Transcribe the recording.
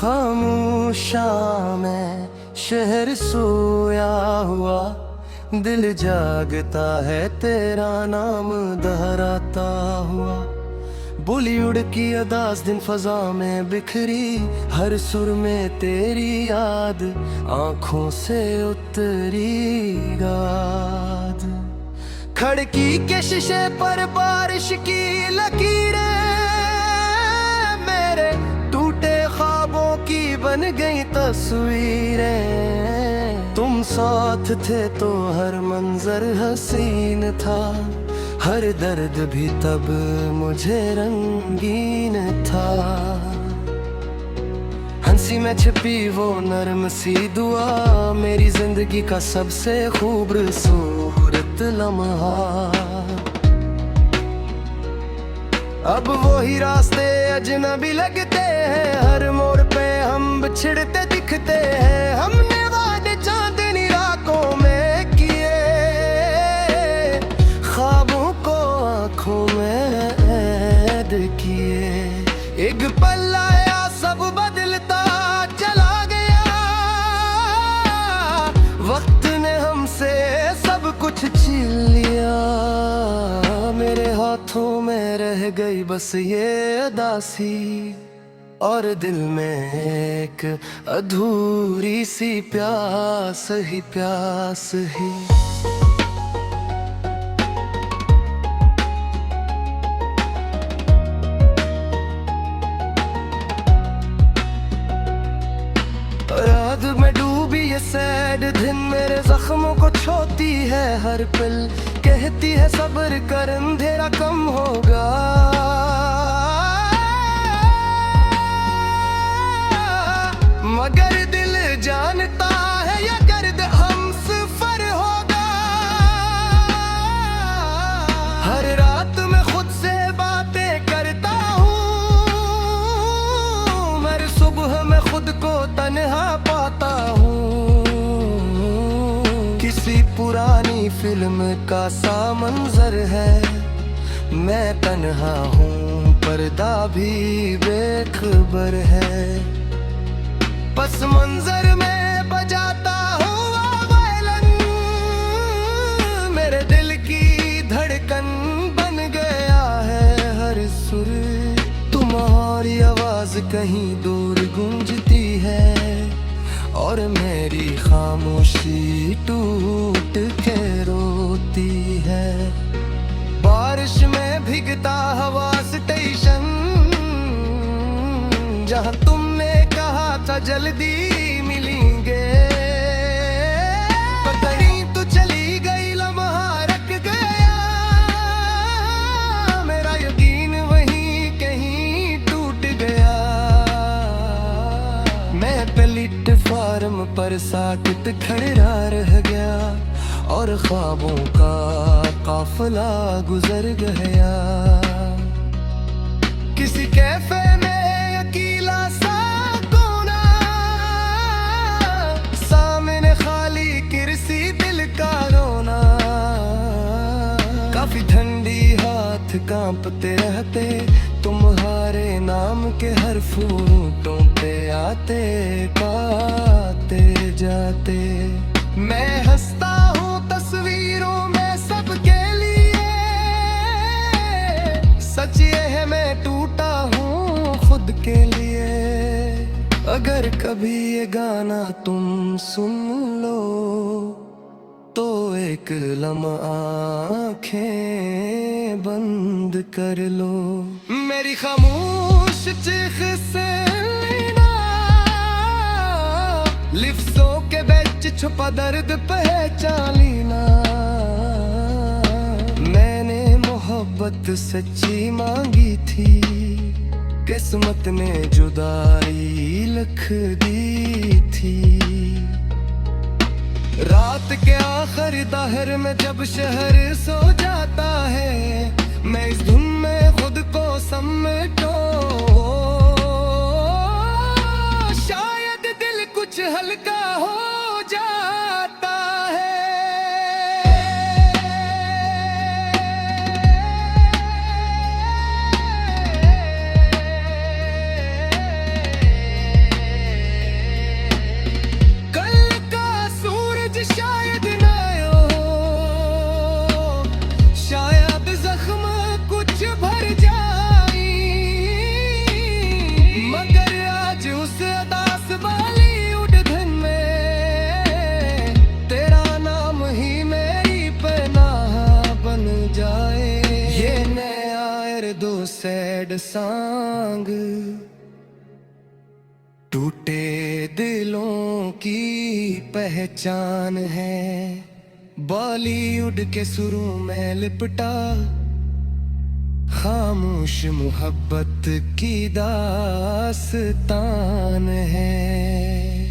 खामोशा में शहर सोया हुआ, दिल जागता है तेरा नाम दोहराता हुआ। बॉलीवुड की अदास दिन फजा में बिखरी, हर सुर में तेरी याद, आंखों से उतरी गाद। खिड़की के शीशे पर बारिश की लकीरें मेरे टूटे ख्वाबों की बन गई तस्वीरें। तुम साथ थे तो हर मंजर हसीन था, हर दर्द भी तब मुझे रंगीन था। हंसी में छिपी वो नरम सी दुआ, मेरी जिंदगी का सबसे खूबसूरत लम्हा। अब वही रास्ते अजनबी लगते हैं, हर मोड़ पे हम बिछड़ते दिखते हैं। हमने वादे चांदनी रातों में किए, ख्वाबों को आंखों में कैद किए। एक पल आया सब बदलता चला गया, वक्त ने हमसे सब कुछ छीन लिया। मेरे हाथों में रह गई बस ये उदासी, और दिल में एक अधूरी सी प्यास ही प्यास ही। याद में डूबी ये सैड दिन मेरे जख्मों को छोती है हर पल, कहती है सब्र कर अंधेरा कम होगा। मगर दिल जानता है ये गर्द हम सफर होगा। हर रात में खुद से बातें करता हूँ, हर सुबह में खुद को तन्हा पाता हूँ। किसी पुरानी फिल्म का सा मंजर है, मैं तन्हा हूँ पर्दा भी बेखबर है। बस मंजर में बजाता हुआ वायलिन, मेरे दिल की धड़कन बन गया है हर सुर। तुम्हारी आवाज कहीं दूर गूंजती है, और मेरी खामोशी टूट के रोती है। बारिश में भीगता हवा स्टेशन, जहाँ तुमने कहा था जल्दी मिलेंगे। पता नहीं तू चली गई, लम्हा रख गया मेरा यकीन वहीं कहीं टूट गया। मैं प्लेटफार्म पर साकित खड़ा रह गया, और ख्वाबों का काफिला गुजर गया। किसी कैफे में अकेला सा कोना, सामने खाली कुर्सी दिल का रोना। काफी ठंडी हाथ कांपते रहते, तुम्हारे नाम के हर फूटों पे आते पाते जाते। मैं हंसता हूँ तस्वीरों में सबके लिए, सच ये है मैं टूटा हूँ खुद के लिए। अगर कभी ये गाना तुम सुन लो, तो एक लम्हा आँखें बंद कर लो। मेरी खामोश चीख से लेना, लिफ्ज़ों के बीच छुपा दर्द पहचान लेना। मैंने मोहब्बत सच्ची मांगी थी, किस्मत ने जुदाई लिख दी थी। रात के आखिरी दहर में जब शहर सो जाता है, मैं इस धुन में खुद को समेटो। शायद दिल कुछ हल्का हो जाता है। मेरे दो सैड सॉन्ग, टूटे दिलों की पहचान है। बॉलीवुड के सुरों में लिपटा खामोश मोहब्बत की दास्तान है।